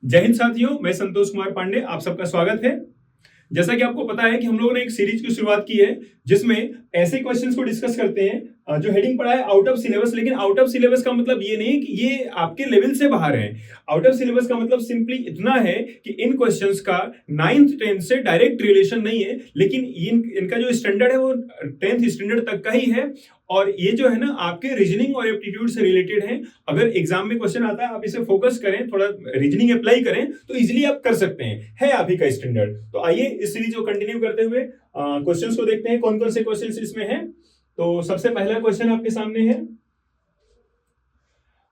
जय हिंद साथियों, मैं संतोष कुमार पांडे, आप सबका स्वागत है। जैसा कि आपको पता है कि हम लोगों ने एक सीरीज की शुरुआत की है जिसमें ऐसे क्वेश्चंस को डिस्कस करते हैं जो हेडिंग पड़ा है आउट ऑफ सिलेबस। लेकिन आउट ऑफ सिलेबस का मतलब ये नहीं कि ये आपके लेवल से बाहर है। आउट ऑफ सिलेबस का मतलब सिंपली इतना है कि इन क्वेश्चंस का 9th 10th से डायरेक्ट रिलेशन नहीं है, लेकिन इनका जो स्टैंडर्ड है वो 10th स्टैंडर्ड तक का ही है। और ये जो है ना आपके रीजनिंग और एप्टीट्यूड से रिलेटेड है। अगर एग्जाम में क्वेश्चन आता है, आप इसे फोकस करें, थोड़ा रीजनिंग अप्लाई करें तो इजीली आप कर सकते हैं। है आप ही का स्टैंडर्ड। तो आइए इस सीरीज को कंटिन्यू करते हुए क्वेश्चंस को देखते हैं कौन कौन से क्वेश्चंस इसमें हैं। तो सबसे पहला क्वेश्चन आपके सामने है,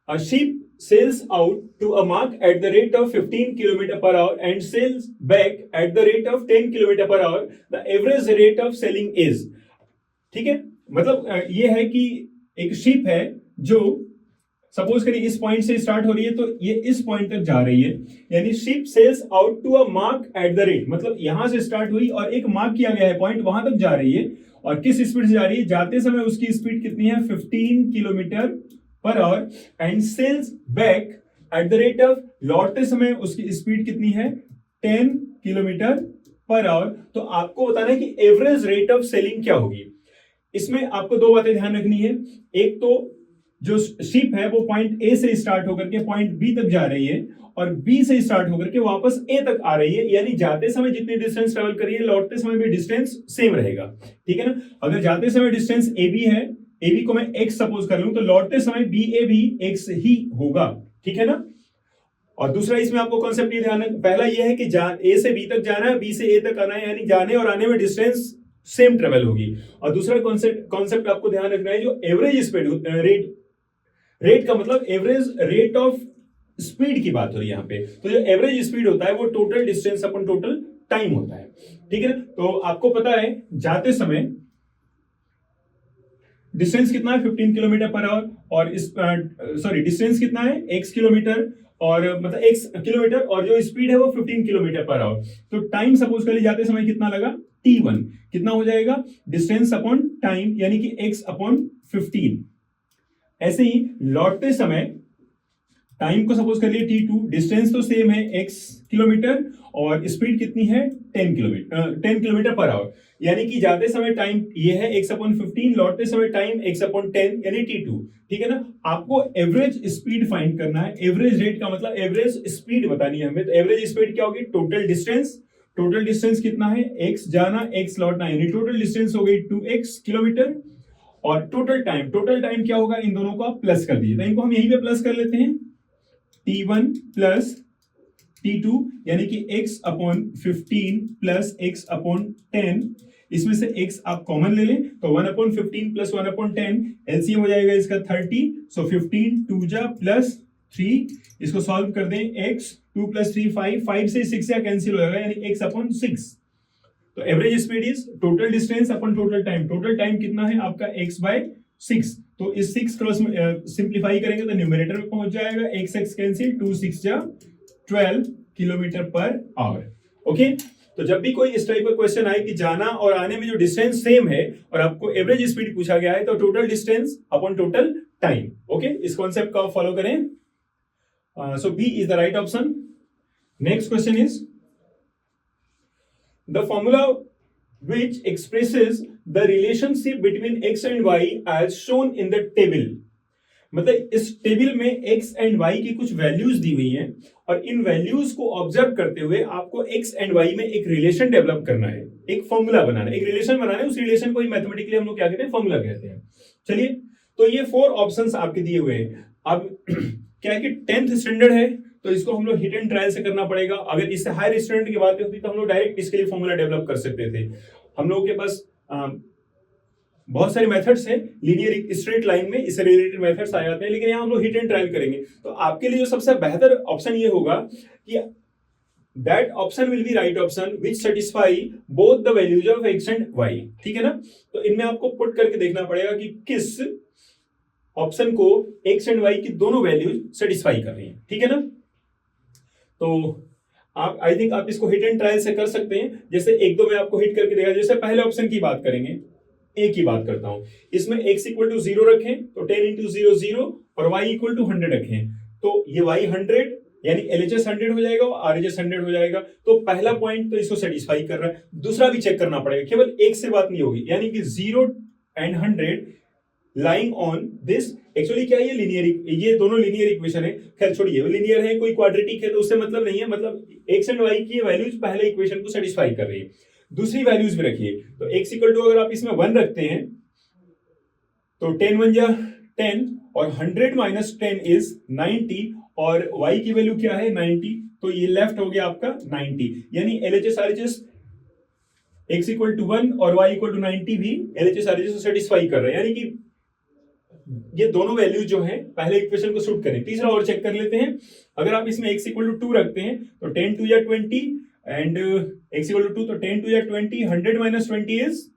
A sheep sails out to a mark at the rate of 15 km per hour and sails back at the rate of 10 km per hour. The average rate of sailing is। ठीक है, मतलब ये है कि एक शिप है जो suppose करिए इस पॉइंट से स्टार्ट हो रही है तो ये इस पॉइंट तक जा रही है, यानी ship sails out to a mark at the rate, मतलब यहां से स्टार्ट हुई और एक मार्क किया गया है पॉइंट, वहां तक जा रही है। और किस स्पीड से जा रही है? जाते समय उसकी स्पीड कितनी है? 15 kilometre per hour. And sails back at the rate of, लौटते समय उसकी स्पीड कितनी है? 10 किलोमीटर पर आवर। तो आपको बताना है कि एवरेज रेट ऑफ सेलिंग क्या होगी। इसमें आपको दो बातें ध्यान रखनी है। एक तो जो शिप है वो पॉइंट ए से स्टार्ट होकर के पॉइंट बी तक जा रही है और बी से स्टार्ट होकर के वापस ए तक आ रही है, यानी जाते समय जितनी डिस्टेंस ट्रेवल करिए लौटते समय भी डिस्टेंस सेम रहेगा। ठीक है ना। अगर जाते समय डिस्टेंस ए बी है, ए बी को मैं एक्स सपोज कर लूं, तो लौटते समय बी ए भी एक्स ही होगा। ठीक है ना। और दूसरा इसमें आपको कॉन्सेप्ट ये ध्यान रखना, पहला ये है कि ए से बी तक जाना है, बी से ए तक आना है, यानी जाने और आने में डिस्टेंस सेम ट्रेवल होगी। और दूसरा कॉन्सेप्ट आपको ध्यान रखना है, जो एवरेज स्पीड रेट का मतलब एवरेज रेट ऑफ स्पीड की बात हो रही है यहाँ पे। तो जो एवरेज स्पीड होता है वो टोटल डिस्टेंस अपन टोटल टाइम होता है। ठीक है ना। तो आपको पता है जाते समय डिस्टेंस कितना है? 15 किलोमीटर पर आवर। और इस डिस्टेंस कितना है? x किलोमीटर, और मतलब x किलोमीटर, और जो स्पीड है वो 15 किलोमीटर पर आवर। तो टाइम सपोज कर ली जाते समय कितना लगा? t1। कितना हो जाएगा? डिस्टेंस अपॉन टाइम, यानी कि x अपॉन 15। ऐसे ही लौटते समय टाइम को सपोज कर लिए t2, डिस्टेंस तो सेम है x किलोमीटर, और स्पीड कितनी है? 10 किलोमीटर पर आवर। यानी कि जाते समय टाइम ये है x अपॉन 15, लौटते समय टाइम x अपॉन 10 यानी t2। ठीक है ना। आपको एवरेज स्पीड फाइंड करना है। एवरेज रेट का मतलब एवरेज स्पीड बतानी है हमें। तो एवरेज स्पीड क्या होगी? Total distance. टोटल डिस्टेंस कितना है? x जाना x लौटना, यानी टोटल डिस्टेंस हो गई 2x किलोमीटर। और टोटल टाइम क्या होगा? इन दोनों को आप प्लस कर दीजिए। तो इनको हम यहीं पे प्लस कर लेते हैं, t1 प्लस t2, यानी कि x upon 15 plus x upon 10। इसमें से x आप कॉमन ले लें तो 1 अपॉन 15 प्लस 1 अपॉन 10, एलसीएम हो जाएगा इसका 30। सो 15 2 जा प्लस 3, इसको सॉल्व कर दें, x 2 प्लस 3 5 से 6 या कैंसिल हो जाएगा, यानी x अपॉन 6। तो average speed is total distance upon total time. Total time कितना है आपका? x/6। तो इस 6 क्रॉस सिंप्लीफाई करेंगे तो न्यूमरेटर में पहुंच जाएगा, x कैंसिल, 2 6 जा 12 किलोमीटर पर आवर। ओके। तो जब भी कोई इस टाइप का क्वेश्चन आए कि जाना और आने में जो डिस्टेंस सेम है और आपको एवरेज स्पीड पूछा गया है, तो total distance upon total time. Okay, इस कॉन्सेप्ट को फॉलो करें। So B is the right option. Next question is, the formula which expresses the relationship between x and y as shown in the table। मतलब इस table में x and y की कुछ values दी हुई हैं और इन वैल्यूज को ऑब्जर्व करते हुए आपको x एंड y में एक रिलेशन डेवलप करना है, एक फॉर्मूला बनाना है, एक रिलेशन बनाना है। उस रिलेशन को ही मैथमेटिकली हम लोग क्या कहते हैं? फॉर्मूला कहते हैं। चलिए, तो ये 4 ऑप्शंस आपके दिए हुए हैं। अब क्या है कि 10th स्टैंडर्ड है तो इसको हम लोग हिट एंड ट्रायल से करना पड़ेगा। अगर इससे हायर स्टैंडर्ड की बात होती तो हम लोग डायरेक्ट इसके लिए फॉर्मूला डेवलप कर सकते थे। हम लोगों के पास बहुत सारे मेथड्स हैं, लीनियर स्ट्रेट लाइन में इससे रिलेटेड मेथड्स आ जाते हैं, लेकिन यहाँ हम लोग हिट एंड ट्रायल करेंगे। तो आपके लिए जो सबसे बेहतर ऑप्शन ये होगा कि that option will be right option which satisfy both the values of x and y। ठीक है ना। तो इनमें आपको पुट करके देखना पड़ेगा कि किस ऑप्शन को x एंड y की दोनों वैल्यूज सेटिस्फाई कर रही हैं। ठीक है ना। तो आप आई थिंक आप इसको हिट एंड ट्रायल से कर सकते हैं। जैसे एक दो में आपको हिट करके देखा, जैसे पहले ऑप्शन की बात करेंगे, ए की बात करता हूं। इसमें x इक्वल टू 0 रखें तो 10 इंटू 0 0 और y इक्वल टू 100 रखें तो ये y 100, यानी LHS 100 हो जाएगा और RHS 100 हो जाएगा। तो पहला पॉइंट तो इसको सेटिस्फाई कर रहा है, दूसरा भी चेक करना पड़ेगा, केवल एक से बात नहीं होगी, यानी कि 0 and 100 lying on this. Actually क्या है, ये लीनियर, ये दोनों लीनियर इक्वेशन है, खैर छोड़िए, वो लीनियर है, कोई क्वाड्रेटिक है तो उससे मतलब नहीं है, मतलब x एंड y की वैल्यूज पहले इक्वेशन को सेटिस्फाई कर रही है। दूसरी वैल्यूज भी रखिए, तो x इक्वल टू अगर आप इसमें 1 रखते हैं तो 10 1 जा 10 और 100 माइनस 10 इज 90 और y की वैल्यू क्या है 90, तो ये लेफ्ट हो गया आपका 90, यानी LHS RHS x equal to 1 और y इक्वल टू 90 भी LHS RHS को सेटिस्फाई कर रहे हैं, यानी कि ये दोनों वैल्यूज जो हैं पहले इक्वेशन को सूट करें। तीसरा और चेक कर लेते हैं, अगर आप इसमें x इक्वल टू 2 रखते हैं तो 10 2 या 20 एंड x इक्वल टू 2, तो 10 2 या 20, 100 माइनस 20 इज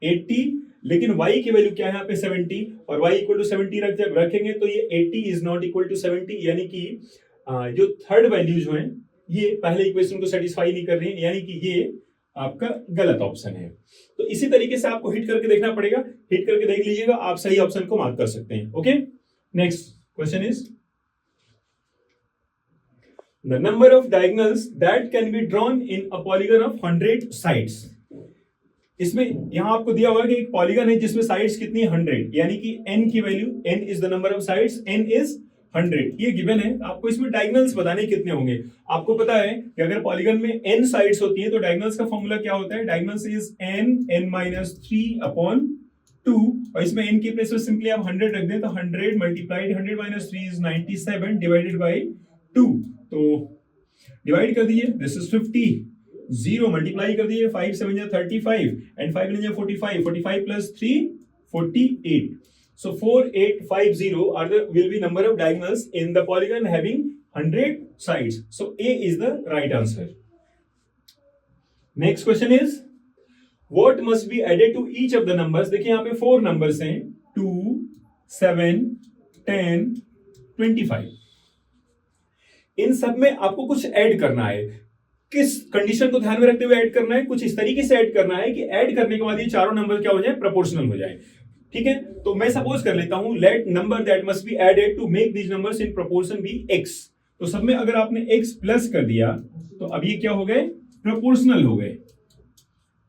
80, लेकिन y की वैल्यू क्या है यहाँ पे 70 और y इक्वल टू 70 रखेंगे तो ये 80 इज नॉट इक्वल टू 70, यानी कि जो थर्ड वैल्यू जो है ये पहले इक्वेशन को सेटिस्फाई नहीं कर रही है, यानी कि ये आपका गलत ऑप्शन है। तो इसी तरीके से आपको हिट करके देखना पड़ेगा, हिट करके देख लीजिएगा, आप सही ऑप्शन को मार्क कर सकते हैं। Okay, next question is the number of diagonals that can be drawn in a polygon of 100 sides. इसमें यहां आपको दिया हुआ है कि एक पॉलीगन है जिसमें साइड्स कितनी 100, यानी कि n की value, n is the number of sides, n is 100, ये गिवन है। आपको इसमें डायगोनल्स बताने कितने होंगे। आपको पता है कि अगर पॉलीगन में n साइड्स होती है तो डायगोनल्स का फॉर्मूला क्या होता है, डायगोनल्स इज n((-3)/2 और इसमें n की प्लेस में सिंपली आप 100 रख दें तो 100 मल्टीप्लाइड 100 - 3 इज 97 डिवाइडेड बाय 2, तो डिवाइड कर दीजिए, दिस इज 50, 0 मल्टीप्लाई कर दीजिए, 5 7 जा 35 एंड 5 9 जा 45, 45 plus 3 48, so 4850 are the will be number of diagonals in the polygon having 100 sides, so A is the right answer. Next question is what must be added to each of the numbers। देखिए यहाँ पे 4 numbers हैं, 2 7 10 25, इन सब में आपको कुछ add करना है। किस कंडीशन को ध्यान में रखते हुए ऐड करना है, कुछ इस तरीके से ऐड करना है कि ऐड करने के बाद ये चारों नंबर क्या हो जाए, प्रोपोर्शनल हो जाए। ठीक है, तो मैं सपोज कर लेता हूं let number that must be added to make these numbers in proportion be x, तो सब में अगर आपने x प्लस कर दिया तो अब ये क्या हो गए, प्रोपोर्शनल हो गए।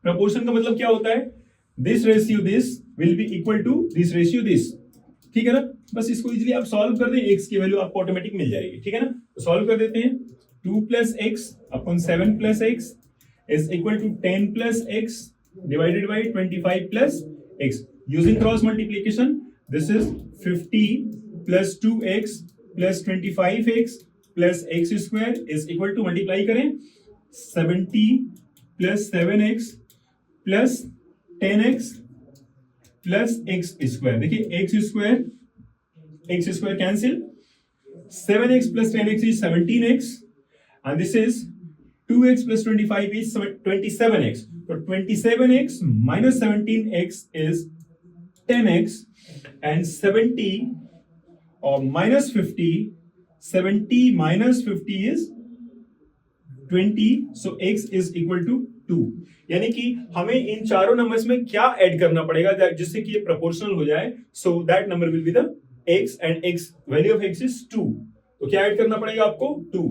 प्रोपोर्शन का मतलब क्या होता है, this ratio this will be equal to this ratio this, ठीक है ना। बस इसको इजीली आप सॉल्व कर दें, x की वैल्यू आपको ऑटोमेटिक मिल जाएगी, ठीक है ना। तो सॉल्व कर देते हैं, 2 plus x upon 7 plus x is equal to 10 plus x divided by 25 plus x। Using cross multiplication, this is 50 plus 2x plus 25x plus x square is equal to, multiply करें, 70 plus 7x plus 10x plus x square। देखिए x square cancel, 7x plus 10x is 17x and this is 2x plus 25 is 27x, so 27x minus 17x is 10x and 70 or minus 50, 70 minus 50 is 20, so x is equal to 2। यानी कि हमें इन चारों numbers में क्या add करना पड़ेगा जिससे कि ये प्रोपोर्शनल हो जाए, so that number will be the x and x value of x is 2, तो क्या ऐड करना पड़ेगा आपको 2।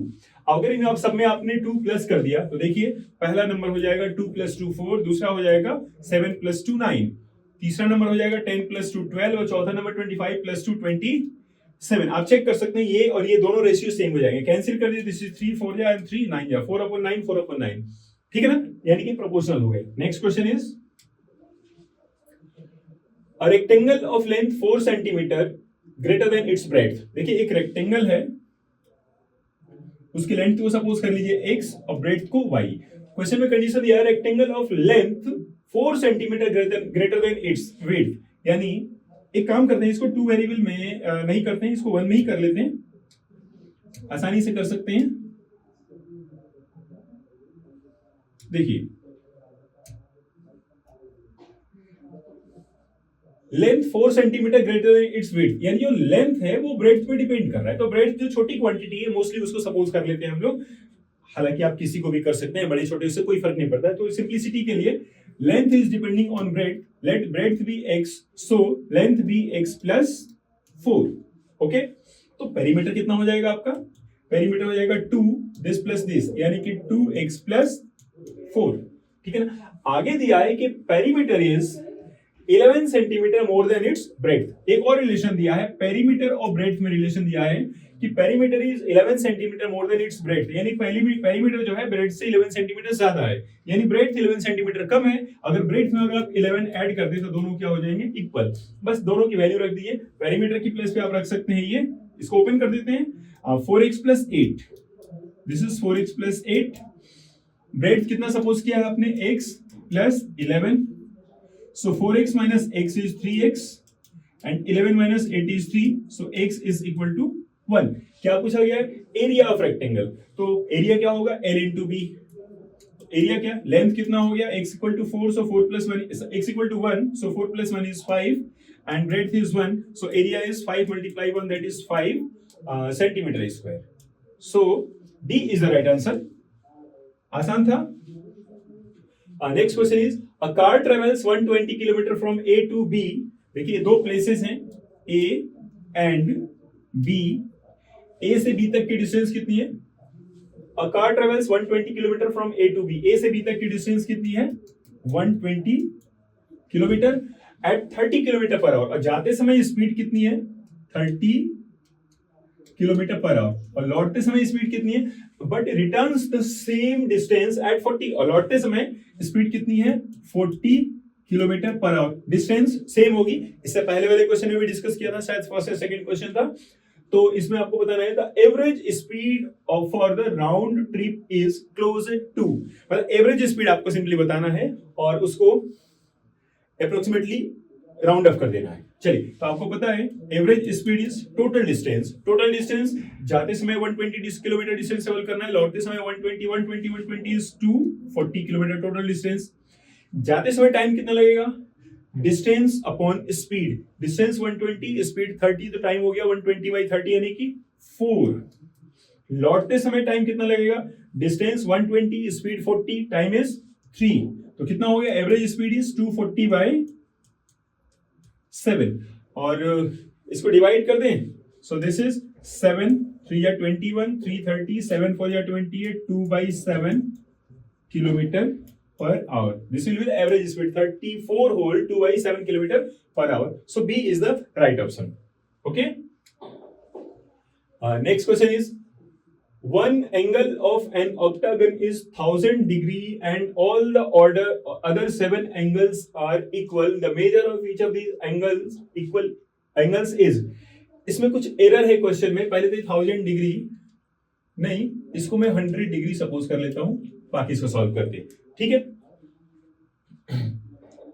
अगर इन आप सब में आपने 2 प्लस कर दिया तो देखिए पहला नंबर हो जाएगा 2 प्लस 2 4, दूसरा हो जाएगा 7 प्लस 2 9, तीसरा नंबर हो जाएगा 10 प्लस 2 12 और चौथा नंबर 25 प्लस 2 27। आप चेक कर सकते हैं ये और ये दोनों रेशियो सेम हो जाएंगे, कैंसिल कर दिए, दिस इज 3 4 जा 3 9 जा 4/9 4/9, ठीक है ना, यानी कि प्रोपोर्शनल हो गए। Next question is a rectangle of length 4 centimetre greater than it's breadth. देखिए एक रेक्टेंगल है, उसकी लेंथ को सपोज कर लीजिए x और ब्रेड्थ को y। क्वेश्चन में कंडीशन दिया है rectangle of length 4 centimetre greater than it's width, यानी एक काम करते हैं, इसको 2 वेरिएबल में नहीं करते हैं, इसको 1 में ही कर लेते हैं, आसानी से कर सकते हैं। देखिए length 4 centimetre greater than it's width, यानी जो लेंथ है वो ब्रेड्थ पे डिपेंड कर रहा है, तो ब्रेड्थ जो छोटी क्वांटिटी है मोस्टली उसको सपोज कर लेते हैं हम लोग, हालांकि आप किसी को भी कर सकते हैं, बड़े छोटे से कोई फर्क नहीं पड़ता है। तो सिंप्लिसिटी के लिए length is depending on breadth, let breadth be x, so length be x plus 4। Okay, तो पेरीमीटर कितना हो जाएगा आपका, पेरीमीटर हो जाएगा 2 दिस प्लस दिस, यानी कि 2x प्लस 4, ठीक है ना। आगे दिया है कि perimeter is 11 centimetre more than it's breath. एक और रिलेशन दिया है, पेरीमीटर और ब्रेथ में रिलेशन दिया है कि perimeter is 11 centimetre more than it's breath, यानी पेरीमीटर जो है ब्रेथ से 11 सेंटीमीटर ज्यादा है, यानी ब्रेथ 11 सेंटीमीटर कम है। अगर ब्रेथ में अगर आप 11 ऐड कर दे तो दोनों क्या हो जाएंगे, इक्वल। बस दोनों की वैल्यू रख दीजिए, पेरीमीटर की प्लेस पे आप रख सकते हैं ये, इसको ओपन कर देते हैं। 4x plus 8, this is 4x plus 8। Breadth कितना सपोज किया है आपने, x plus 11, so 4x minus x is 3x and 11 minus 8 is 3, so x is equal to 1। क्या पूछा गया है, एरिया ऑफ रेक्टेंगल। तो एरिया क्या होगा, L into B। एरिया क्या, लेंथ कितना हो गया, x equal to 4, so 4 plus 1, x equal to 1, so 4 plus 1 is 5 and breadth is 1, so area is 5 multiply 1, that is 5 centimeter square। So D is the right answer। आसान था। Next question is a car travels 120 kilometre from A to B. देखिए दो places हैं A and B, A से B तक की distance कितनी है, a car travels 120 kilometre from A to B, A से बी तक की डिस्टेंस कितनी है 120 kilometre at 30 kilometre per hour, और जाते समय स्पीड कितनी है 30 किलोमीटर पर आवर, और लौटते समय स्पीड कितनी है, but returns the same distance at 40, और लौटते समय स्पीड कितनी है 40 kilometre per our, distance same होगी। इससे पहले वाले क्वेश्चन में भी डिस्कस किया था, शायद फर्स्ट या सेकंड क्वेश्चन था। तो इसमें आपको बताना है the average speed of for the round trip is close to, मतलब एवरेज स्पीड आपको सिंपली बताना है और उसको अप्रोक्सीमेटली राउंड ऑफ कर देना है। चलिए, तो आपको पता है average speed is total distance, total distance जाते समय 120 किलोमीटर डिस्टेंस ट्रेवल करना है, लौटते समय 120 इज 240 किलोमीटर टोटल डिस्टेंस। जाते समय टाइम कितना लगेगा, distance upon speed, distance 120 speed 30, तो टाइम हो गया 120/30 यानी कि 4। लौटते समय टाइम कितना लगेगा, डिस्टेंस 120 स्पीड 40 टाइम इज 3, तो कितना हो गया एवरेज स्पीड इज 240/7, और इसको डिवाइड कर दें, सो दिस इज 7 3 या 21 330 7 4 या 28 2/7 kilometre per hour. This will be the average speed 34 whole 2/7 kilometer per hour. So B is the right option. Okay. Next question is, one angle of an octagon is 1000 degree and all the other 7 angles are equal. The measure of each of these angles is. इसमें कुछ error है question में, पहले तो 1000 degree नहीं, इसको मैं 100 degree suppose कर लेता हूं, बाकी इसको सॉल्व करते, ठीक है।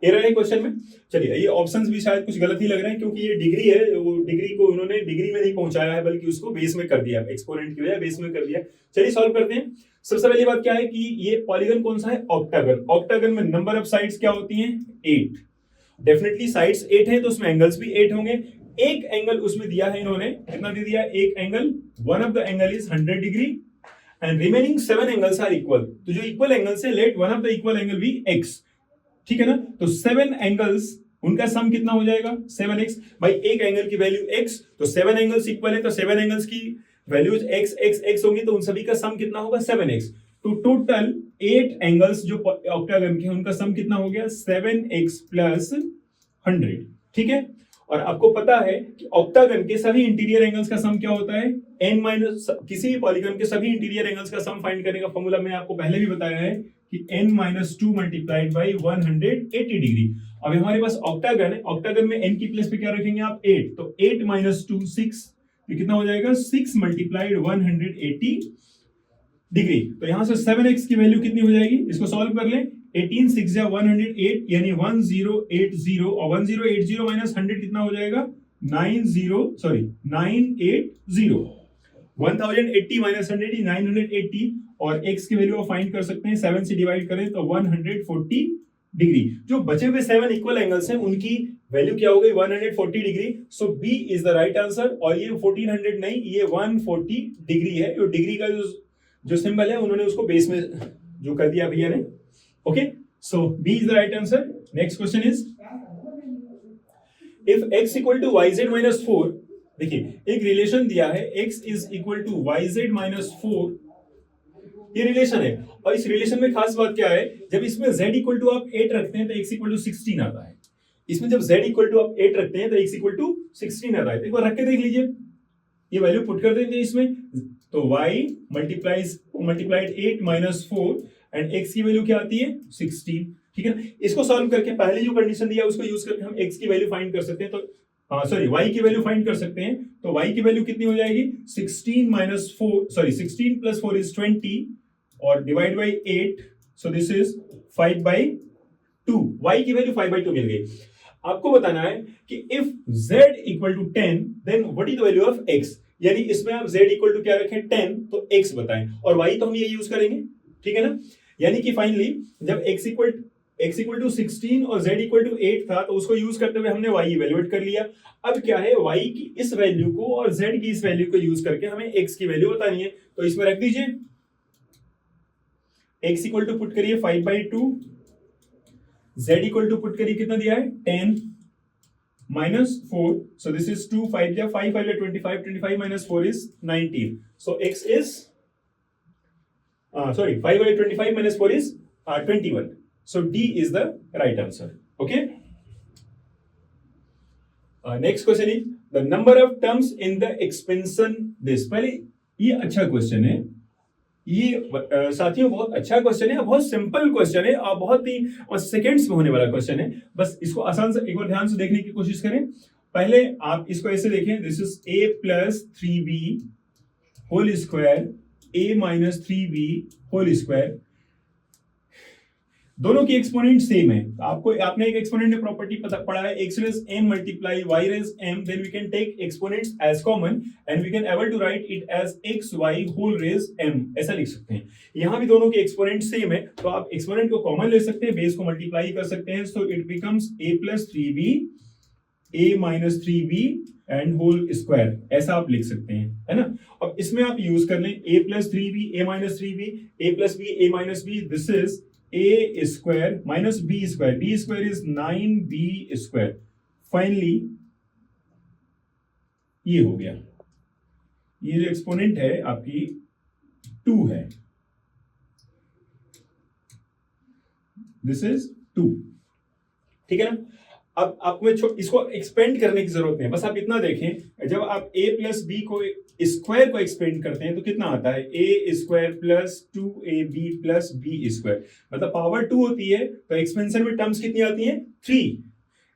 एरर है क्वेश्चन में। चलिए, ये ऑप्शंस भी शायद कुछ गलत ही लग रहे हैं, क्योंकि ये डिग्री है, वो डिग्री को उन्होंने डिग्री में नहीं पहुंचाया है, बल्कि उसको बेस में कर दिया, एक्सपोनेंट की बजाय बेस में कर दिया। चलिए सॉल्व करते हैं। सबसे पहली बात क्या है कि ये पॉलीगन कौन सा है, ऑक्टागन। ऑक्टागन में नंबर ऑफ साइड्स क्या होती हैं 8, डेफिनेटली साइड्स 8 है तो उसमें एंगल्स भी 8 होंगे। एक एंगल उसमें दिया है इन्होंने, कितना दे दिया, एक angle, one of the angle is 100 degree and remaining 7 angles are equal. तो जो इक्वल एंगल्स है, let one of the equal angle be x, ठीक है ना। तो 7 एंगल्स, उनका सम कितना हो जाएगा 7x। भाई एक एंगल की वैल्यू x, तो 7 एंगल्स इक्वल है, तो 7 एंगल्स की वैल्यूज x x x होंगी, तो उन सभी का सम कितना होगा 7x। तो टोटल 8 एंगल्स जो ऑक्टागन के, उनका सम कितना हो गया 7x प्लस 100, ठीक है। और आपको पता है कि ऑक्टागन के सभी इंटीरियर एंगल्स का सम क्या होता है n माइनस, किसी भी पॉलीगन के सभी इंटीरियर एंगल्स का सम फाइंड करने का फॉर्मूला मैंने आपको पहले भी बताया है कि n-2 मल्टीप्लाइड बाई 180 डिग्री। अब हमारे पास ऑक्टागन है, ऑक्टागन में n की प्लेस पे क्या रखेंगे आप 8, तो 8 - 2 6, तो कितना हो जाएगा 6 मल्टीप्लाइड 180 डिग्री। तो यहां से 7x की वैल्यू कितनी हो जाएगी, इसको सॉल्व कर लें, 18 6 या 108 यानी 1080, और 1080 माइनस 100 कितना हो जाएगा 980, 1080 माइनस 100 980, और x की वैल्यू फाइंड कर सकते हैं, 7 से डिवाइड करें तो 140 डिग्री। जो बचे हुए 7 इक्वल एंगल्स हैं उनकी वैल्यू क्या हो गई 140 degree. So B is the right answer, और ये 1400 नहीं, ये 140 डिग्री है। जो डिग्री का जो सिंबल है उन्होंने उसको बेस में जो कर दिया भैया ने। Okay, so B is the right answer. Next question is, if x equal to yz minus 4, देखिए एक रिलेशन दिया है x is equal to y z minus 4, ये रिलेशन है। और इस रिलेशन में खास बात क्या है, जब इसमें z इक्वल टू आप 8 रखते हैं तो x इक्वल टू 16 आता है। इसमें जब z इक्वल टू आप 8 रखते हैं तो x इक्वल टू 16 आता है। तो एक बार रख के देख लीजिए, ये वैल्यू पुट कर देंगे इसमें, तो y multiplied 8 minus 4 and x की वैल्यू क्या आती है 16। ठीक है ना, इसको सॉल्व करके पहले जो कंडीशन दिया उसको यूज करके हम x की वैल्यू फाइंड कर सकते हैं। तो y की वैल्यू फाइंड कर सकते हैं। तो y की वैल्यू कितनी हो जाएगी 16 माइनस 4 16 प्लस 4 इज 20 और divide by 8, so this is 5/2। y की वैल्यू 5/2 मिल गई। आपको बताना है कि if z equal to 10 then what is the value of x, यानी इसमें आप z इक्वल टू क्या रखें 10 तो x बताएं, और y तो हम ये यूज करेंगे। ठीक है ना, यानी कि फाइनली जब x इक्वल टू 16 और z इक्वल टू 8 था तो उसको यूज करते हुए हमने y इवेल्युएट कर लिया। अब क्या है, y की इस वैल्यू को और z की इस वैल्यू को यूज करके हमें x की वैल्यू बतानी है। तो इसमें रख दीजिए, x इक्वल टू पुट करिए 5/2, z इक्वल टू पुट करिए कितना दिया है 10 minus 4, so this is 2 5 ja 5 5 ja 25 minus 4 is 19, so x is 5 by 25 minus 4 is 21, so D is the right answer. Okay, next question is the number of terms in the expansion this। पहले ये अच्छा question है, ये साथियों बहुत अच्छा question है, बहुत सिंपल क्वेश्चन है और बहुत ही सेकंड्स में होने वाला क्वेश्चन है। बस इसको आसान से एक बार ध्यान से देखने की कोशिश करें। पहले आप इसको ऐसे देखें, this is a plus 3b whole square a minus 3b whole square, दोनों की एक्सपोनेंट सेम है। आपने एक एक्सपोनेंट में प्रॉपर्टी पढ़ा है, x raise m multiply y raise m, then we can take exponents as common and we can able to write it as xy whole raise m, ऐसा लिख सकते हैं। यहां भी दोनों के एक्सपोनेंट सेम है, तो आप एक्सपोनेंट को कॉमन ले सकते हैं, बेस को मल्टीप्लाई कर सकते हैं, so it becomes a plus 3b a minus 3b and whole square, ऐसा आप लिख सकते हैं, है ना। अब इसमें आप यूज कर लें a plus 3b a minus 3b a plus b a minus b, this is a square minus b square is 9b square. Finally ये हो गया, ये जो एक्सपोनेंट है आपकी 2 है, दिस इज 2। ठीक है ना, अब आपको इसको एक्सपेंड करने की जरूरत नहीं है, बस आप इतना देखें, जब आप a प्लस b को स्क्वायर को एक्सपेंड करते हैं तो कितना आता है a square plus 2ab plus b square, मतलब पावर 2 होती है तो एक्सपेंशन में टर्म्स कितनी आती हैं 3।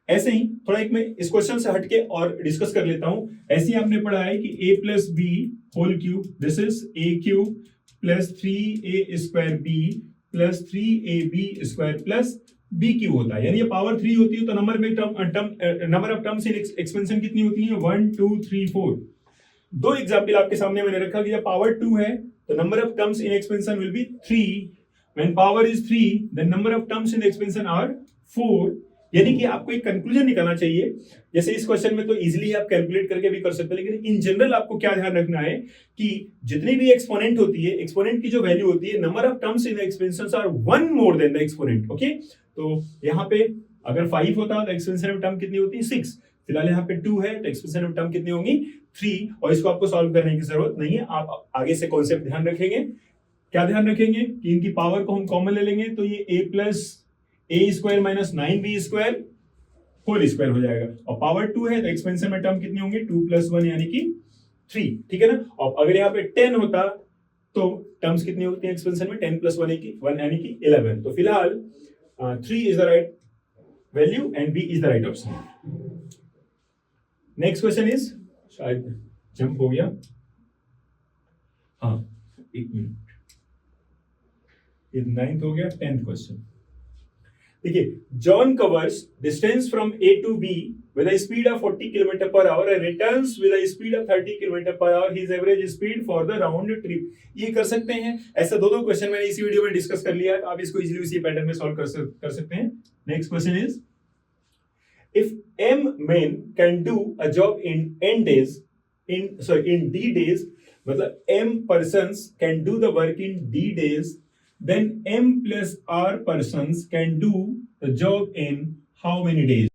ऐसे ही थोड़ा एक मैं इस क्वेश्चन से हटके और डिस्कस कर लेता हूं। ऐसे ही आपने पढ़ा है कि a plus b whole cube, this is a cube plus 3a square b plus 3ab square plus b cube होता है, यानी ये पावर 3 होती है तो number of terms in expansion कितनी होती है 1 2 3 4। दो एग्जाम्पल आपके सामने मैंने रखा कि जब पावर 2 है तो number of terms in expansion will be 3, when power is 3 then number of terms in expansion are 4। यानी कि आपको एक कंक्लूजन निकालना चाहिए, जैसे इस क्वेश्चन में तो इजीली आप कैलकुलेट करके भी कर सकते हैं, लेकिन इन जनरल आपको क्या ध्यान रखना है कि जितनी भी एक्सपोनेंट होती है, एक्सपोनेंट की जो वैल्यू होती है, number of terms in expansion are 1 more than the exponent. Okay, तो यहाँ पे अगर 5 होता तो एक्सपेंशन टर्म कितनी होती 6, फिलहाल यहाँ पे 2 है तो एक्सपेंशन टर्म कितनी होगी 3, और इसको आपको सॉल्व करने की जरूरत नहीं है। आप आगे से कॉन्सेप्ट ध्यान रखेंगे, क्या ध्यान रखेंगे कि इनकी पावर को हम कॉमन ले लेंगे, तो ये a plus a square minus 9b square whole square हो जाएगा, और पावर 2 है तो एक्सपेंशन में टर्म कितनी होंगे 2 प्लस 1 यानी कि 3। ठीक है ना, और अगर यहाँ पे 10 होता तो टर्म्स कितनी होती है एक्सपेंशन में 10 प्लस 1 यानी कि 11। तो फिलहाल 3 is the right value and B is the right option. Next question is, शायद जंप हो गया, हाँ 1 मिनट, ये 9th हो गया, 10th क्वेश्चन। देखिए, John covers distance from A to B with a speed of 40 km per hour and returns with a speed of 30 km per hour, his average speed for the round trip। ये कर सकते हैं, ऐसा दो question मैंने इसी video में discuss कर लिया है, आप इसको इजीली उसी पैटर्न में सॉल्व कर सकते हैं। Next question is, if m men can do a job in n days in d days, मतलब m persons can do the work in d days, then m plus r persons can do the job in how many days?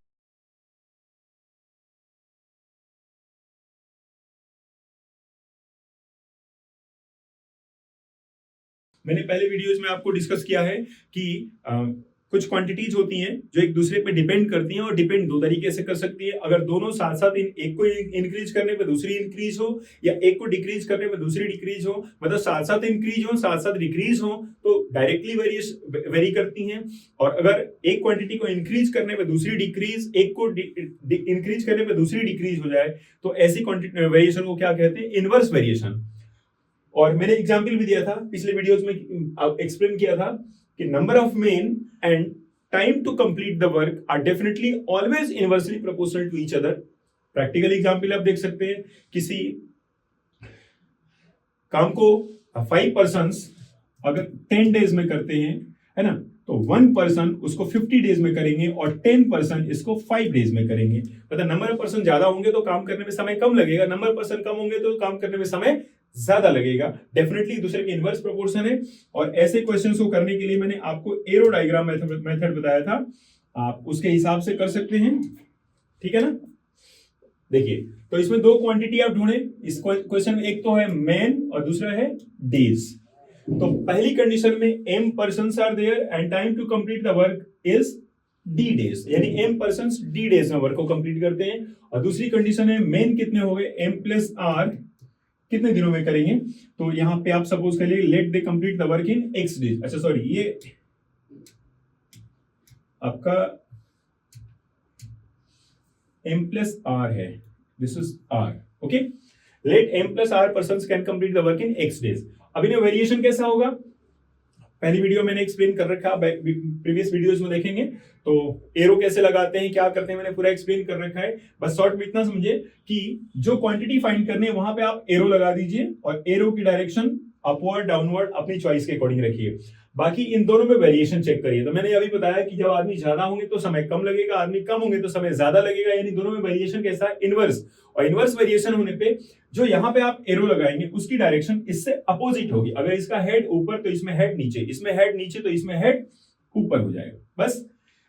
मैंने पहले videos में आपको discuss किया है कि कुछ quantities होती हैं जो एक दूसरे पे डिपेंड करती हैं और डिपेंड दो तरीके से कर सकती है। अगर दोनों साथ साथ एक को इंक्रीज करने पे दूसरी इंक्रीज हो या एक को डिक्रीज करने पे दूसरी डिक्रीज हो, मतलब साथ साथ इंक्रीज हो साथ साथ डिक्रीज हो, तो डायरेक्टली वेरी करती हैं। और अगर एक क्वांटिटी को इंक्रीज करने पे दूसरी डिक्रीज, एक को इंक्रीज करने पे दूसरी डिक्रीज हो जाए, तो ऐसी वेरिएशन को क्या कहते हैं? Inverse variation. और मैंने एग्जाम्पल भी दिया था पिछले वीडियोज में, एक्सप्लेन किया था कि number of men and time to complete the work are definitely always inversely proportional to each other. Practical example आप देख सकते हैं, किसी काम को 5 पर्सन्स अगर 10 डेज में करते हैं, है ना, तो 1 पर्सन उसको 50 डेज में करेंगे और 10 पर्सन इसको 5 डेज में करेंगे। मतलब नंबर ऑफ पर्सन ज्यादा होंगे तो काम करने में समय कम लगेगा, नंबर ऑफ पर्सन कम होंगे तो काम करने में समय ज्यादा लगेगा। डेफिनेटली दूसरे के इनवर्स प्रोपोर्शन है। और ऐसे क्वेश्चंस को करने के लिए मैंने आपको एरो डायग्राम मेथड बताया था, आप उसके हिसाब से कर सकते हैं, ठीक है ना। देखिए, तो इसमें दो क्वांटिटी आप ढूंढे इस क्वेश्चन में, एक तो है मैन और दूसरा है डेज। तो पहली कंडीशन में m persons are there and time to complete the work is d days, यानी m पर्सन्स d डेज में वर्क को कंप्लीट करते हैं। और दूसरी कंडीशन है मेन कितने हो गए, m प्लस r कितने दिनों में करेंगे। तो यहां पे आप सपोज करिए let they complete the work in x days. अच्छा सॉरी, ये आपका m प्लस r है, this is r, okay. Let m plus r persons can complete the work in x days. अब इन्हें वेरिएशन कैसा होगा, पहली वीडियो मैंने एक्सप्लेन कर रखा है, प्रीवियस वीडियोस में देखेंगे। तो एरो कैसे लगाते हैं, क्या करते हैं, मैंने पूरा एक्सप्लेन कर रखा है। बस शॉर्ट में इतना समझे कि जो क्वांटिटी फाइंड करनी है वहां पे आप एरो लगा दीजिए और एरो की डायरेक्शन अपवर्ड डाउनवर्ड अपनी चॉइस के अकॉर्डिंग रखिए। बाकी इन दोनों में वेरिएशन चेक करिए। तो मैंने अभी बताया कि जब आदमी ज्यादा होंगे तो समय कम लगेगा, आदमी कम होंगे तो समय ज्यादा लगेगा, यानी दोनों में वेरिएशन कैसा है, इनवर्स। और इनवर्स वेरिएशन होने पे जो यहां पे आप एरो लगाएंगे उसकी डायरेक्शन इससे अपोजिट होगी। अगर इसका हेड ऊपर तो इसमें हेड नीचे, इसमें हेड नीचे तो इसमें हेड ऊपर हो जाएगा। बस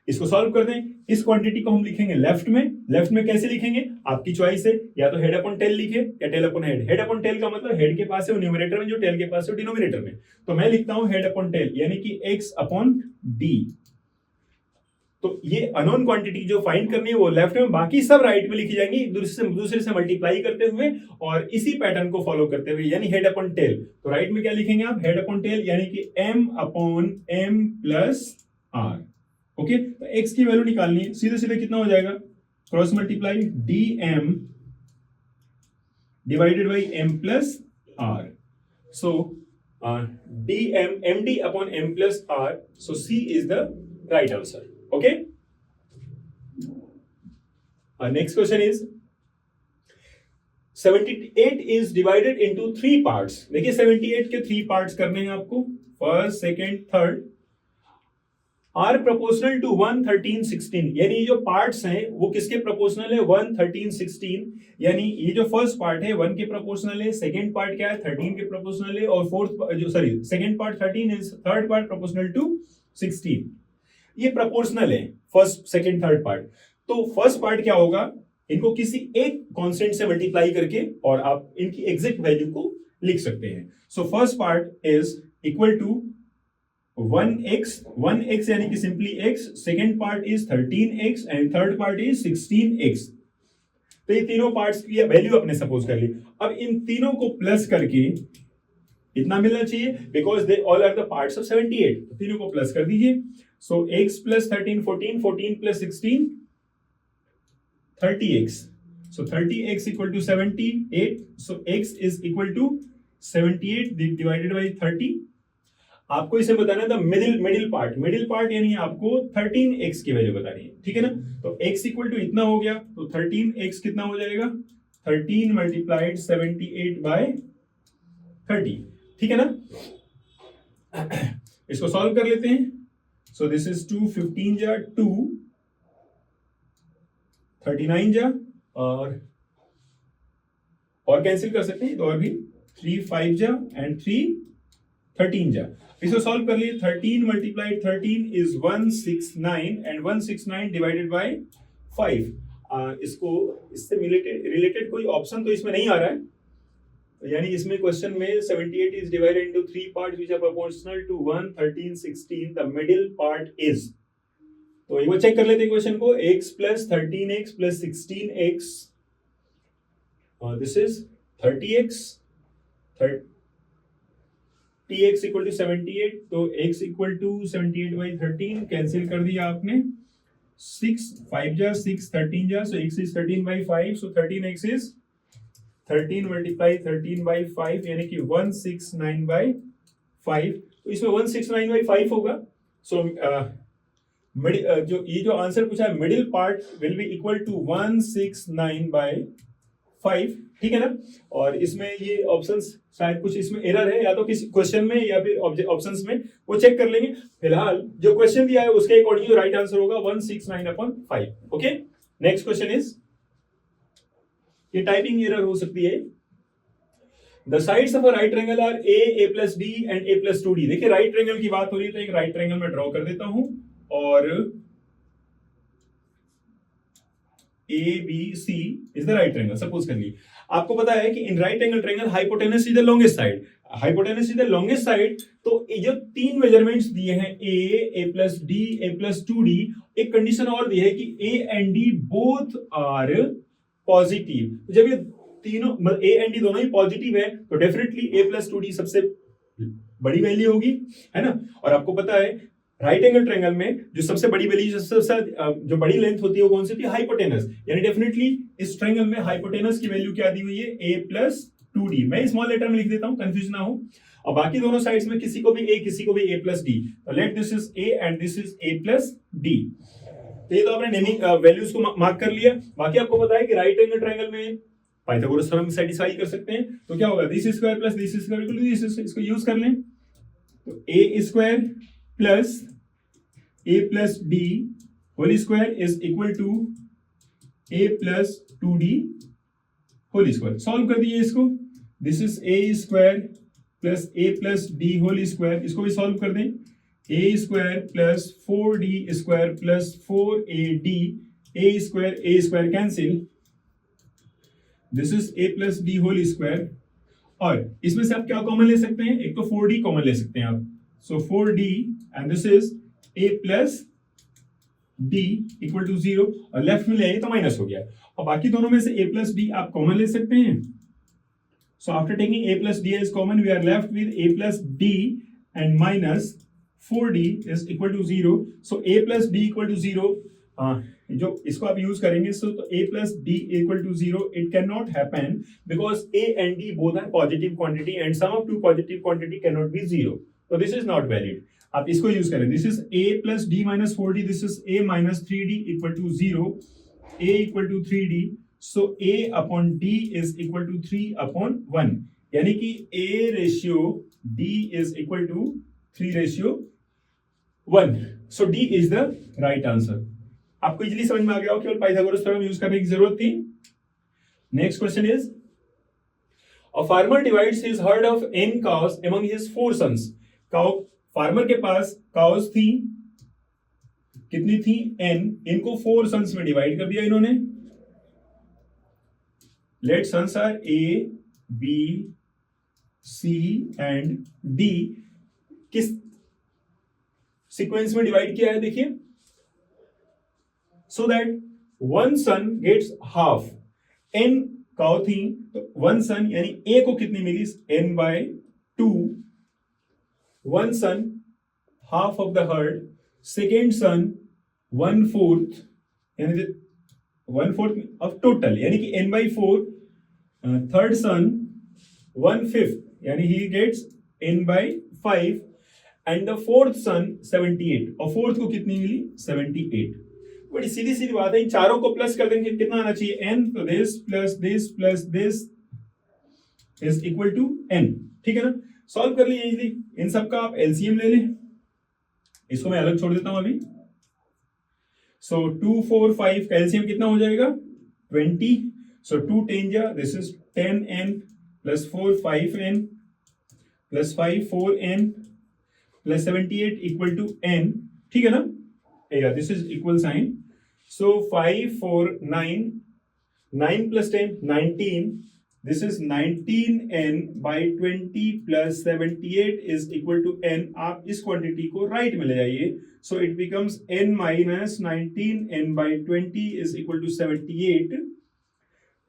इसको सॉल्व कर दें। इस क्वांटिटी को हम लिखेंगे लेफ्ट में। लेफ्ट में कैसे लिखेंगे, आपकी चॉइस है, या तो हेड अपॉन टेल लिखे या tail upon head. Head upon tail का मतलब हेड के पास है वो न्यूमरेटर में, जो टेल के पास है वो डिनोमिनेटर में। तो मैं लिखता हूं हेड अपॉन टेल, यानी कि x अपॉन d। तो ये अननोन क्वांटिटी जो फाइंड करनी है वो लेफ्ट में, बाकी सब राइट में लिखी जाएंगी दूसरे से मल्टीप्लाई करते हुए और इसी पैटर्न को फॉलो करते हुए, यानी हेड अपॉन टेल। तो राइट में क्या लिखेंगे आप, हेड अपॉन टेल, यानी कि m upon m plus r। Okay, तो x की वैल्यू निकालनी है, सीधे सीधे कितना हो जाएगा, cross multiply dm divided by m plus r। So dm md upon m plus r, so c is the right answer. Okay, next question is 78 is divided into 3 parts। देखिए 78 के 3 पार्ट्स करने हैं आपको, first second third, are proportional to 1, 13, 16। यानी जो parts हैं वो किसके प्रोपोर्शनल है, 1, 13, 16। यानी ये जो फर्स्ट पार्ट है 1 के प्रोपोर्शनल है, सेकेंड पार्ट क्या है 13 के प्रोपोर्शनल है, और सेकेंड पार्ट 13 है, थर्ड पार्ट प्रोपोर्शनल टू 16। ये प्रोपोर्शनल है फर्स्ट सेकेंड थर्ड पार्ट। तो फर्स्ट पार्ट क्या होगा, इनको किसी एक कांस्टेंट से मल्टीप्लाई करके और आप इनकी एग्जैक्ट वैल्यू को लिख सकते हैं। So first part is equal to 1x यानी कि simply x, second part is 13x and third part is 16x। तो ये तीनों पार्ट्स की वैल्यू आपने सपोज कर ली। अब इन तीनों को प्लस करके इतना मिलना चाहिए, because they all are the parts of 78। तो तीनों को प्लस कर दीजिए। So x plus 13 14, 14 plus 16 30x। So 30x equal to 78. So x is equal to 78 divided by 30। आपको इसे बताना था मिडिल पार्ट यानी आपको 13x की वैल्यू बतानी है, ठीक है ना। तो x इक्वल टू इतना हो गया, तो 13x कितना हो जाएगा, 13 मल्टीप्लाइड 78 बाय 30, ठीक है ना। इसको सॉल्व कर लेते हैं। सो दिस इज 2, 15 जा 2, 39 जा और कैंसिल कर सकते हैं तो और भी 3 5 जा एंड 3 13 जा। इसको सॉल्व कर लिए। 13 multiplied 13 is 169 and 169 divided by 5। इसको इससे रिलेटेड कोई ऑप्शन तो इसमें नहीं आ रहा है, यानी इसमें क्वेश्चन में 78 is divided into 3 parts which are proportional to 1 13 16 the middle part is. तो एक बार चेक कर लेते हैं क्वेश्चन को। x plus 13x plus 16x, this is 30x, 30x equal to 78, तो x इक्वल टू 78/13 कैंसिल कर दिया आपने। 6 5 जा 6 13 जा, so x is 13/5, so 13x is 13 multiply 13/5 यानी कि 169/5। तो इसमें 169/5 होगा। सो जो ये जो आंसर पूछा है middle part will be equal to 169/5, ठीक है ना। और इसमें ये ऑप्शंस शायद कुछ इसमें एरर है, या तो किसी क्वेश्चन में या फिर ऑप्शंस में, वो चेक कर लेंगे। फिलहाल जो क्वेश्चन दिया है उसके अकॉर्डिंग राइट आंसर होगा 169/5। ओके, नेक्स्ट क्वेश्चन इज, ये टाइपिंग एरर हो सकती है। The sides of a right triangle are a plus d and a plus 2d। देखिए राइट ट्रायंगल की बात हो रही है, तो एक राइट ट्रायंगल में ड्रॉ कर देता हूं, और A B C is the right triangle. Suppose कर ली, आपको पता है कि in right angle triangle hypotenuse is the longest side, hypotenuse is the longest side. तो ये जो तीन मेजरमेंट्स दिए हैं A plus D, A plus 2d, एक कंडीशन और दी है कि A and D both are positive. जब ये तीनों ए एंड डी दोनों ही पॉजिटिव है, तो डेफिनेटली ए प्लस 2d सबसे बड़ी वैल्यू होगी, है ना। और आपको पता है राइट एंगल ट्रायंगल में जो सबसे बड़ी वैल्यू, जो बड़ी लेंथ होती है वो कौन सी होती है? हाइपोटेनस। यानी डेफिनेटली इस ट्रायंगल में हाइपोटेनस की वैल्यू क्या दी हुई है? a plus 2d। मैं स्मॉल लेटर में लिख देता हूं, कंफ्यूज ना हो। और बाकी दोनों साइड्स में किसी को भी a, किसी को भी a प्लस d। तो let this is a and this is a plus d। तो ये तो आपने नेमिंग वैल्यूज को मार्क कर लिया। बाकी आपको पता है कि राइट एंगल ट्रायंगल में पाइथागोरस थ्योरम सेटिस्फाई कर सकते हैं। तो क्या होगा? This square plus this square equal to this. इसको यूज कर लें, तो a square plus a plus d whole square is equal to a plus 2d whole square. Solve कर दिए इसको। This is a square plus a plus d whole square, इसको भी solve कर दें। a square plus 4d square plus 4ad, a square cancel, this is a plus d whole square. और इसमें से आप क्या कॉमन ले सकते हैं? एक तो 4d कॉमन ले सकते हैं आप, so 4d and this is a plus d equal to 0, और लेफ्ट में ले आइए तो माइनस हो गया। और बाकी दोनों में से a प्लस d आप कॉमन ले सकते हैं। So after taking a plus d is common, we are left with a plus d and minus 4d is equal to 0। So a plus d equal to 0, जो इसको आप use करेंगे, so तो a plus d equal to 0, it can not happen because a and d both are positive quantity and sum of two positive quantity can not be 0। तो this is not valid. आप इसको use करें, this is a plus d minus 4d, this is a minus 3d equal to 0, a equal to 3d, so a upon d is equal to 3 upon 1, यानी कि a ratio d is equal to 3 ratio 1। So d is the right answer. आपको easily समझ में आ गया हो, केवल Pythagoras theorem use करने की जरूरत थी। Next question is, a farmer divides his heard of n cows among his 4 sons। Farmer के पास काउस थी, कितनी थी? n। इनको 4 सन्स में डिवाइड कर दिया इन्होंने। Let sons are a, b, c and d। किस सीक्वेंस में डिवाइड किया है? देखिए, so that one son gets half। n cow थी, तो 1 सन यानी a को कितनी मिली? n/2। 1 son half of the herd, second son 1/4, यानी 1/4 of total यानी कि n/4, third son 1/5 यानी he gets n/5 and the fourth son 78, और फोर्थ को कितनी मिली? 78। बड़ी सीधी सीधी बात है, इन चारों को प्लस कर देंगे, कितना आना चाहिए? n। तो this plus this is equal to n, ठीक है ना। सॉल्व कर लिए इजीली। इन सब का आप एलसीएम ले लें, इसको मैं अलग छोड़ देता हूं अभी। सो 2 4 5 का एलसीएम कितना हो जाएगा? 20। सो 2 10 जा, this is 10n plus 4 5n plus 5 4n plus 78 equal to n, ठीक है ना। This is equal sign. So 5 4 9 9 plus 10 19 this is 19n by 20 plus 78 is equal to n। आप इस क्वांटिटी को राइट में ले जाइए, so it becomes n minus 19n by 20 is equal to 78।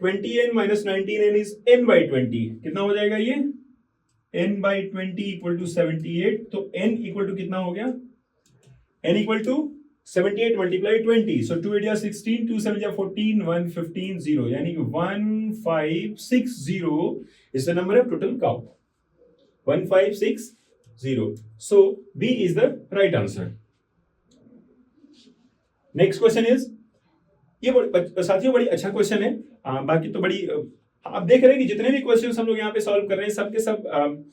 20n minus 19n is n by 20, कितना हो जाएगा ये n बाई 20 इक्वल टू 78। तो n इक्वल टू कितना हो गया, n equal to 78 multiply 20, so 2 8 16, 2 7 14, 1 15 0, यानी कि 1560 is the number of total cow, 1560, so B is the right answer। Next question is, ये साथियों बड़ी अच्छा क्वेश्चन है। बाकी तो बड़ी आप देख रहे हैं कि जितने भी क्वेश्चंस हम लोग यहाँ पे सॉल्व कर रहे हैं सबके सब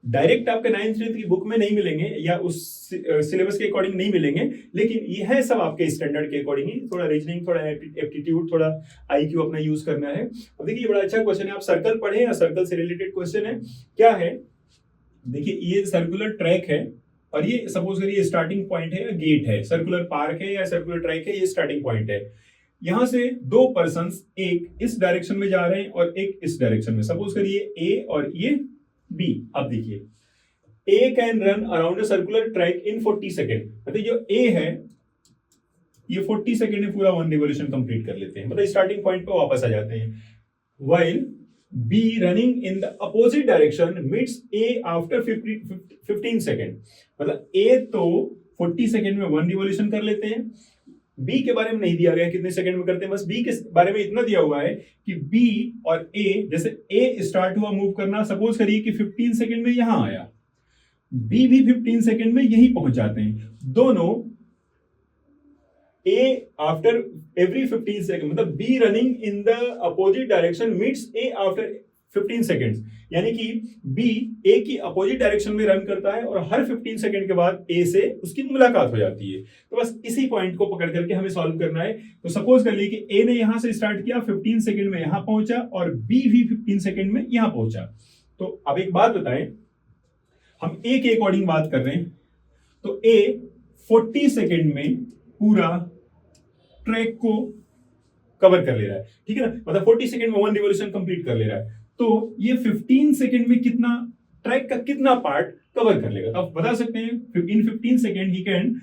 डायरेक्ट आपके 9th-10th की बुक में नहीं मिलेंगे या उस सिलेबस के अकॉर्डिंग नहीं मिलेंगे, लेकिन ये है सब आपके स्टैंडर्ड के अकॉर्डिंग ही। थोड़ा रीजनिंग, थोड़ा एप्टीट्यूड, थोड़ा आईक्यू अपना यूज करना है। अब देखिए बड़ा अच्छा क्वेश्चन है, आप सर्कल पढ़े या सर्कल से रिलेटेड क्वेश्चन है। क्या है, देखिए ये सर्कुलर ट्रैक है और ये सपोज करिए स्टार्टिंग पॉइंट है या गेट है, सर्कुलर पार्क है या सर्कुलर ट्रैक है, ये स्टार्टिंग पॉइंट है। यहां से दो पर्संस, एक इस डायरेक्शन में जा रहे हैं और एक इस डायरेक्शन में, सपोज करिए ए और ये बी। अब देखिए A can run around a circular track in 40 second, मतलब जो ए है ये 40 सेकेंड में पूरा 1 रिवॉल्यूशन कंप्लीट कर लेते हैं, मतलब स्टार्टिंग पॉइंट पे वापस आ जाते हैं। While B running in the opposite direction meets A after 15 second, मतलब ए तो 40 सेकेंड में 1 रिवॉल्यूशन कर लेते हैं। बी के बारे में नहीं दिया गया कितने सेकंड में करते हैं, बस बी के बारे में इतना दिया हुआ है कि बी और ए, जैसे ए स्टार्ट हुआ मूव करना, सपोज करिए कि 15 सेकंड में यहां आया, बी भी 15 सेकंड में यही पहुंच जाते हैं दोनों। ए आफ्टर एवरी 15 सेकंड, मतलब B running in the opposite direction meets A after 15 seconds, यानी कि बी ए की अपोजिट डायरेक्शन में रन करता है और हर 15 सेकंड के बाद ए से उसकी मुलाकात हो जाती है। तो बस इसी पॉइंट को पकड़ करके हमें सॉल्व करना है। तो सपोज कर लीजिए कि ए ने यहां से स्टार्ट किया, 15 सेकंड में यहां पहुंचा और बी भी 15 सेकंड में यहां पहुंचा। तो अब एक बात बताएं, हम ए के अकॉर्डिंग बात कर रहे हैं, तो ए 40 सेकंड में पूरा ट्रैक को कवर कर ले रहा है, ठीक है ना, मतलब 40 सेकंड में 1 रिवॉल्यूशन कंप्लीट कर ले रहा है। तो ये 15 सेकंड में कितना ट्रैक का कितना पार्ट कवर कर लेगा, तो आप बता सकते हैं in 15 second he can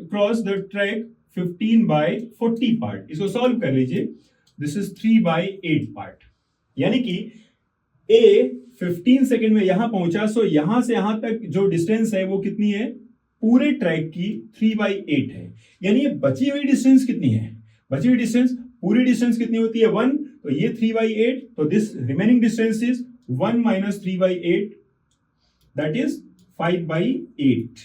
cross the track 15 by 40 part. इसको सॉल्व कर लीजिए, दिस इज 3 बाय 8 पार्ट, यानी कि ए 15 सेकंड में यहां पहुंचा, सो यहां से यहां तक जो डिस्टेंस है वो कितनी है, पूरे ट्रैक की 3 बाय 8 है। यानी ये बची हुई डिस्टेंस कितनी है, बची हुई डिस्टेंस, पूरी डिस्टेंस कितनी होती है 1, तो ये 3 बाई 8, तो this remaining distance is 1 minus 3 by 8, that is 5 by 8,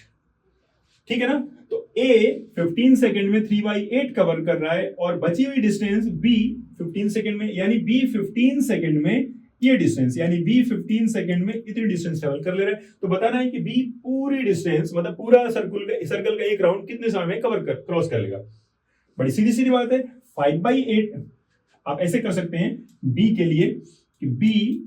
ठीक है ना। तो ए 15 सेकंड में 3 बाई 8 कवर कर रहा है और बची हुई डिस्टेंस बी 15 सेकंड में, यानी बी 15 सेकंड में ये डिस्टेंस, यानी बी 15 सेकंड में इतनी डिस्टेंस ट्रेवल कर ले रहा है। तो बताना है कि बी पूरी डिस्टेंस, मतलब पूरा सर्कल का एक राउंड कितने समय में क्रॉस कर लेगा। बड़ी सीधी सीधी बात है, 5 बाई 8 आप ऐसे कर सकते हैं बी के लिए कि B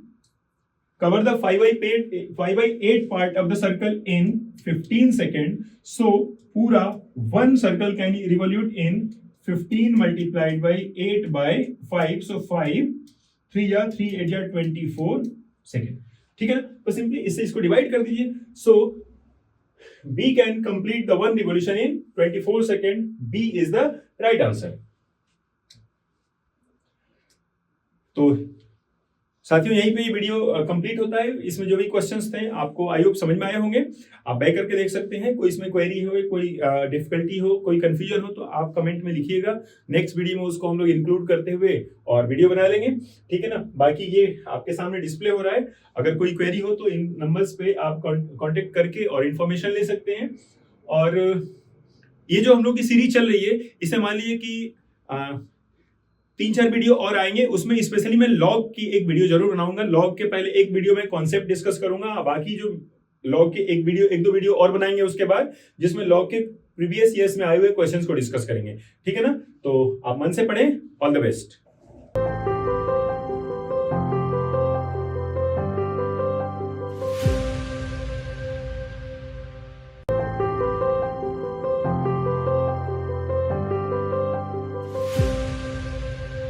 cover the 5 by 8 part of the circle in 15 second, so पूरा 1 circle can revolute in 15 multiplied by 8 by 5, so 5 3 या 3 8 या 24 सेकेंड, ठीक है ना। तो सिंपली इससे इसको डिवाइड कर दीजिए, सो B can complete the 1 revolution in 24 seconds. B is the right answer. तो साथियों यहीं पे ये वीडियो कंप्लीट होता है। इसमें जो भी क्वेश्चंस थे आपको आई होप समझ में आए होंगे, आप बैक करके देख सकते हैं। कोई इसमें क्वेरी हो, कोई डिफिकल्टी हो, कोई कंफ्यूजन हो तो आप कमेंट में लिखिएगा, नेक्स्ट वीडियो में उसको हम लोग इंक्लूड करते हुए और वीडियो बना लेंगे, ठीक है ना। बाकी ये आपके सामने डिस्प्ले हो रहा है, अगर कोई क्वेरी हो तो इन नंबर्स पे आप कॉन्टेक्ट करके और इन्फॉर्मेशन ले सकते हैं। और ये जो हम लोग की सीरीज चल रही है, इसे मान लीजिए कि 3-4 वीडियो और आएंगे, उसमें स्पेशली मैं लॉग की एक वीडियो जरूर बनाऊंगा। लॉग के पहले एक वीडियो में कॉन्सेप्ट डिस्कस करूंगा, बाकी जो लॉग के एक दो वीडियो और बनाएंगे उसके बाद, जिसमें लॉग के प्रीवियस ईयर्स में आए हुए क्वेश्चंस को डिस्कस करेंगे, ठीक है ना। तो आप मन से पढ़ें, ऑल द बेस्ट।